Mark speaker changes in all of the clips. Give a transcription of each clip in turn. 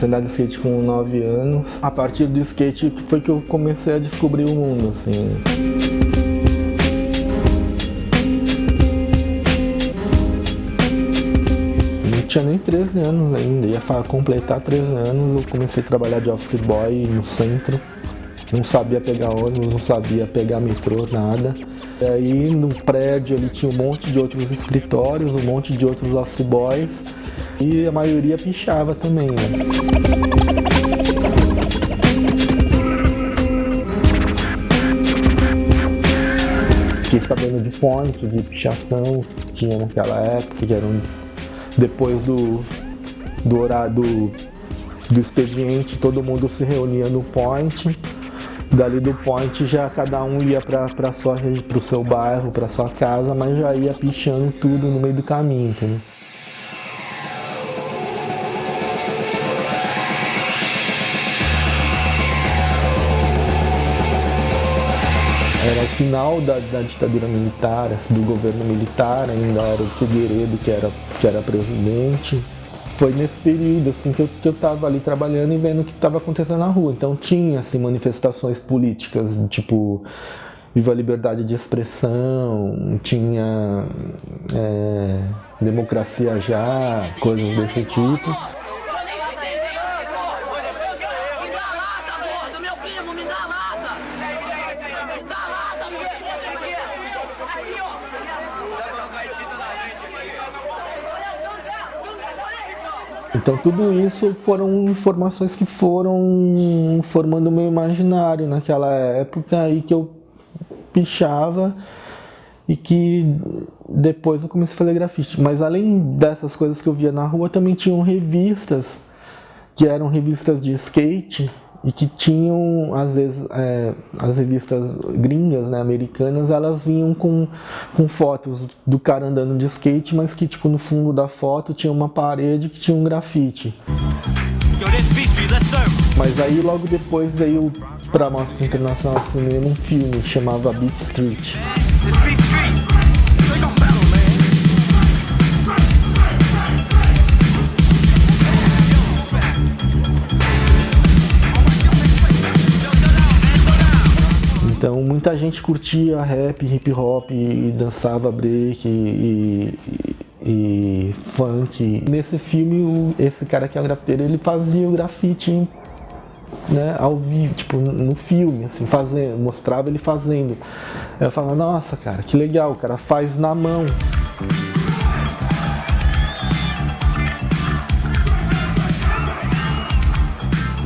Speaker 1: Comecei a andar de skate com 9 anos. A partir do skate foi que eu comecei a descobrir o mundo, assim. Não tinha nem 13 anos ainda, ia completar 13 anos, eu comecei a trabalhar de office boy no centro. Não sabia pegar ônibus, não sabia pegar metrô, nada. E aí no prédio ali tinha um monte de outros escritórios, um monte de outros office boys. E a maioria pichava também, né? Fiquei sabendo de point, de pichação que tinha naquela época, que eram depois do horário do expediente, todo mundo se reunia no point. Dali do point já cada um ia para o seu bairro, para sua casa, mas já ia pichando tudo no meio do caminho, entendeu? Era o final da ditadura militar, do governo militar, ainda era o Figueiredo que era presidente. Foi nesse período assim, que eu estava ali trabalhando e vendo o que estava acontecendo na rua. Então tinha assim, manifestações políticas, tipo Viva a Liberdade de Expressão, tinha Democracia Já, coisas desse tipo. Então tudo isso foram informações que foram formando o meu imaginário naquela época aí que eu pichava e que depois eu comecei a fazer grafite. Mas além dessas coisas que eu via na rua, também tinham revistas, que eram revistas de skate e que tinham, às vezes, as revistas gringas, né, americanas, elas vinham com fotos do cara andando de skate, mas que tipo no fundo da foto tinha uma parede que tinha um grafite. Mas aí logo depois veio para a Mostra Internacional de Cinema um filme que chamava Beat Street. Então muita gente curtia rap, hip hop, e dançava break e funk. Nesse filme, esse cara que é um grafiteiro, ele fazia o grafite, né, ao vivo, tipo no filme, assim, mostrava ele fazendo. Eu falava, nossa cara, que legal, o cara faz na mão.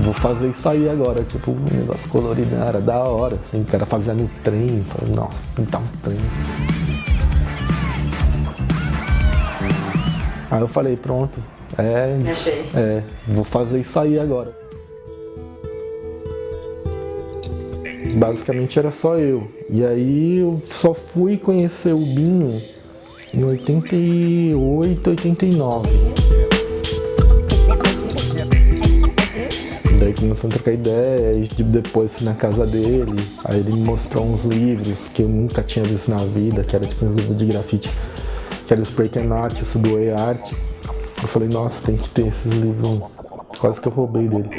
Speaker 1: Vou fazer isso aí agora, tipo, um negócio colorido, era da hora, assim, o cara fazendo um trem, falei, nossa, pintar um trem. Aí eu falei, pronto, vou fazer isso aí agora. Basicamente era só eu. E aí eu só fui conhecer o Binho em 88, 89. Daí começamos a trocar ideia, e depois fui na casa dele, aí ele me mostrou uns livros que eu nunca tinha visto na vida, que era tipo uns livros de grafite, que era o Spray Can Art, o Subway Art. Eu falei, nossa, tem que ter esses livros, quase que eu roubei dele.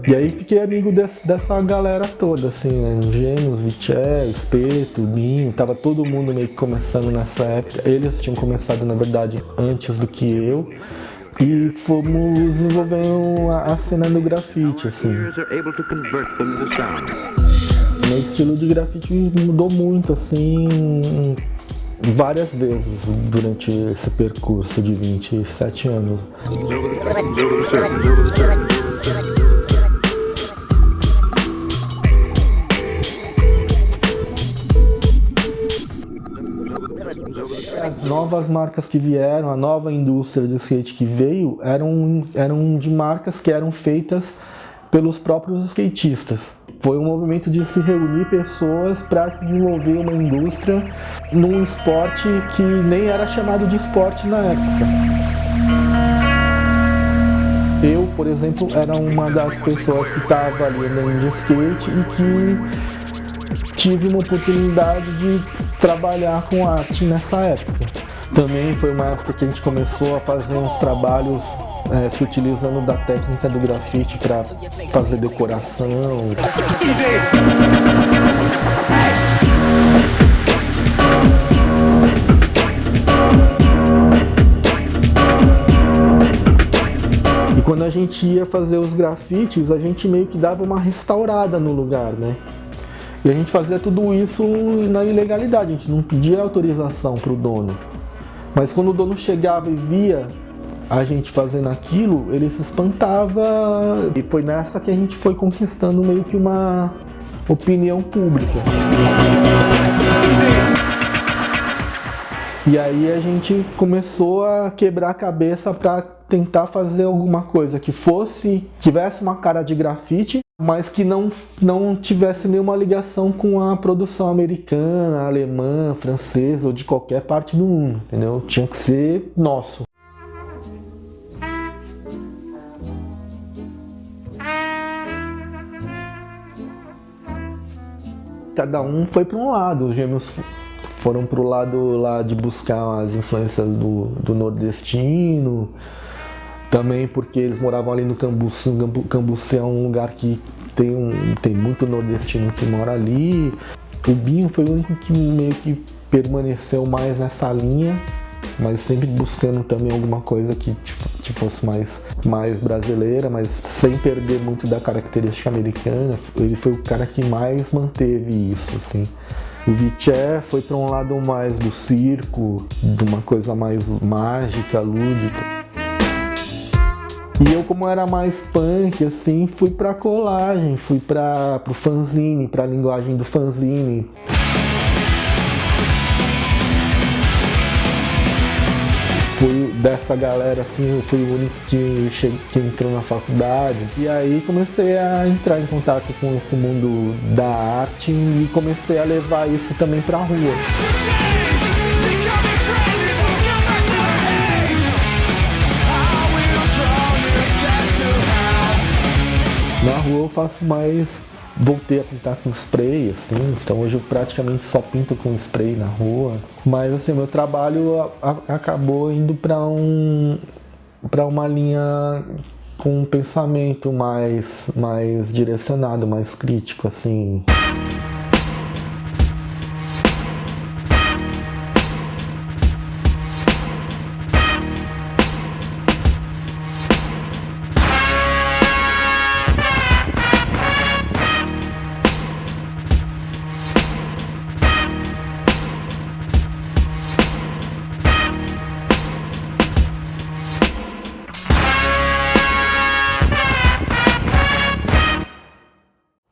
Speaker 1: E aí fiquei amigo dessa galera toda, assim, né? Gêmeos, Vichel, Espeto, Binho, tava todo mundo meio que começando nessa época. Eles tinham começado, na verdade, antes do que eu. E fomos desenvolvendo a cena do grafite, assim. Meu estilo de grafite mudou muito, assim, várias vezes durante esse percurso de 27 anos. As novas marcas que vieram, a nova indústria do skate que veio, eram de marcas que eram feitas pelos próprios skatistas. Foi um movimento de se reunir pessoas para desenvolver uma indústria num esporte que nem era chamado de esporte na época. Eu, por exemplo, era uma das pessoas que estava ali andando de skate e que tive uma oportunidade de trabalhar com arte nessa época. Também foi uma época que a gente começou a fazer uns trabalhos se utilizando da técnica do grafite para fazer decoração. E quando a gente ia fazer os grafites, a gente meio que dava uma restaurada no lugar, né? E a gente fazia tudo isso na ilegalidade, a gente não pedia autorização para o dono. Mas quando o dono chegava e via a gente fazendo aquilo, ele se espantava. E foi nessa que a gente foi conquistando meio que uma opinião pública. E aí a gente começou a quebrar a cabeça para tentar fazer alguma coisa que tivesse uma cara de grafite, mas que não tivesse nenhuma ligação com a produção americana, alemã, francesa ou de qualquer parte do mundo, entendeu? Tinha que ser nosso. Cada um foi para um lado, os gêmeos foram para o lado lá de buscar as influências do nordestino, também porque eles moravam ali no Cambuci. Cambuci é um lugar que tem muito nordestino que mora ali. O Binho foi o único que meio que permaneceu mais nessa linha, mas sempre buscando também alguma coisa que fosse mais brasileira, mas sem perder muito da característica americana. Ele foi o cara que mais manteve isso, assim. O Viché foi para um lado mais do circo, de uma coisa mais mágica, lúdica. E eu, como era mais punk, assim, fui pra colagem, fui pro fanzine, pra linguagem do fanzine. Fui dessa galera, assim, eu fui o único que entrou na faculdade. E aí comecei a entrar em contato com esse mundo da arte e comecei a levar isso também pra rua. Na rua eu faço mais, voltei a pintar com spray, assim, então hoje eu praticamente só pinto com spray na rua. Mas assim, meu trabalho acabou indo para uma linha com um pensamento mais direcionado, mais crítico, assim.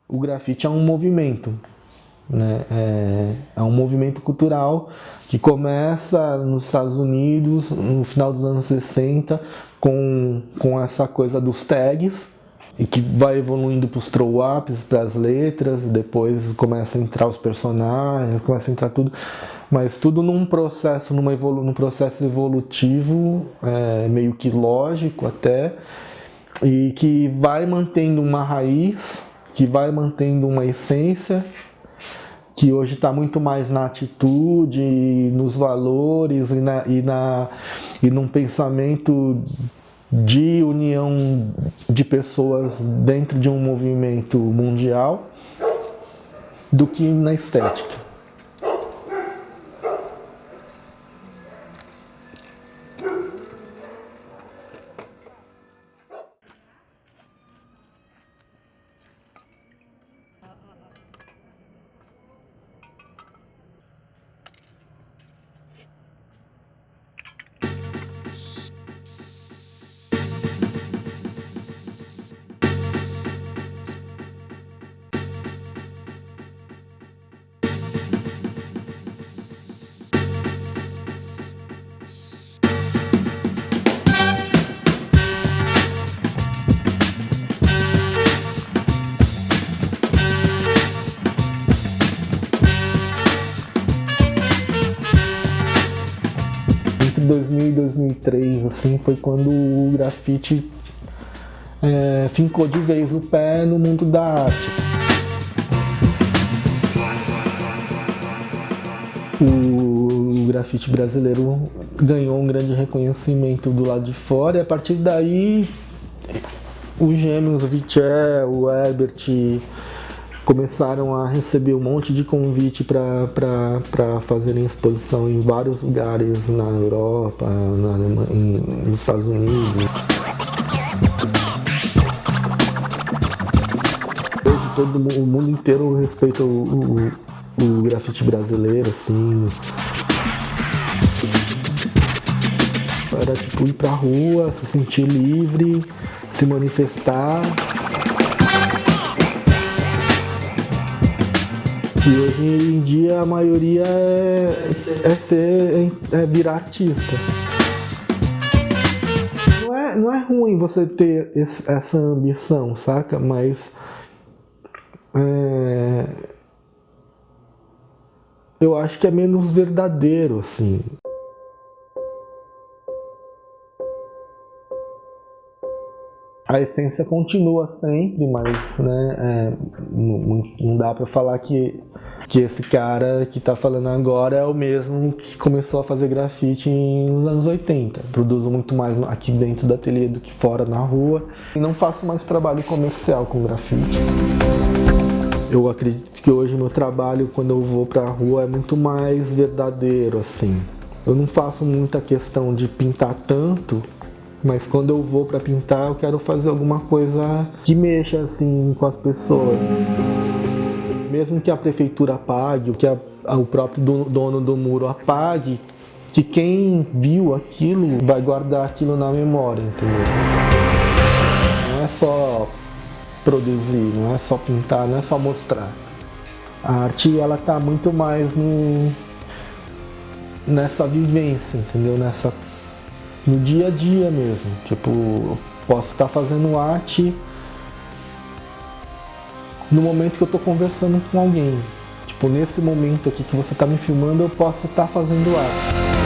Speaker 1: O grafite é um movimento, né? É um movimento cultural que começa nos Estados Unidos no final dos anos 60 com essa coisa dos tags e que vai evoluindo para os throw-ups, para as letras, depois começa a entrar os personagens, começa a entrar tudo, mas tudo num processo, num processo evolutivo, meio que lógico até, e que vai mantendo uma raiz, que vai mantendo uma essência, que hoje está muito mais na atitude, nos valores e num pensamento de união de pessoas dentro de um movimento mundial, do que na estética. Entre 2000 e 2003, assim, foi quando o grafite fincou de vez o pé no mundo da arte. o grafite brasileiro ganhou um grande reconhecimento do lado de fora, e a partir daí os gêmeos, o Vichel, o Herbert, começaram a receber um monte de convite para fazerem exposição em vários lugares na Europa, na Alemanha, nos Estados Unidos. Hoje o mundo inteiro respeita o grafite brasileiro, assim. Era tipo ir pra rua, se sentir livre, se manifestar. E hoje em dia a maioria é virar artista. Não é ruim você ter essa ambição, saca? Mas eu acho que é menos verdadeiro, assim. A essência continua sempre, mas né, não dá pra falar que esse cara que tá falando agora é o mesmo que começou a fazer grafite nos anos 80. Produzo muito mais aqui dentro do ateliê do que fora na rua. E não faço mais trabalho comercial com grafite. Eu acredito que hoje meu trabalho, quando eu vou pra rua, é muito mais verdadeiro, assim. Eu não faço muita questão de pintar tanto, mas quando eu vou para pintar, eu quero fazer alguma coisa que mexa assim com as pessoas. Mesmo que a prefeitura apague, ou que o próprio dono do muro apague, que quem viu aquilo vai guardar aquilo na memória, entendeu? Não é só produzir, não é só pintar, não é só mostrar. A arte, ela tá muito mais nessa vivência, entendeu? No dia a dia mesmo. Tipo, eu posso estar fazendo arte no momento que eu estou conversando com alguém. Tipo, nesse momento aqui que você está me filmando, eu posso estar fazendo arte.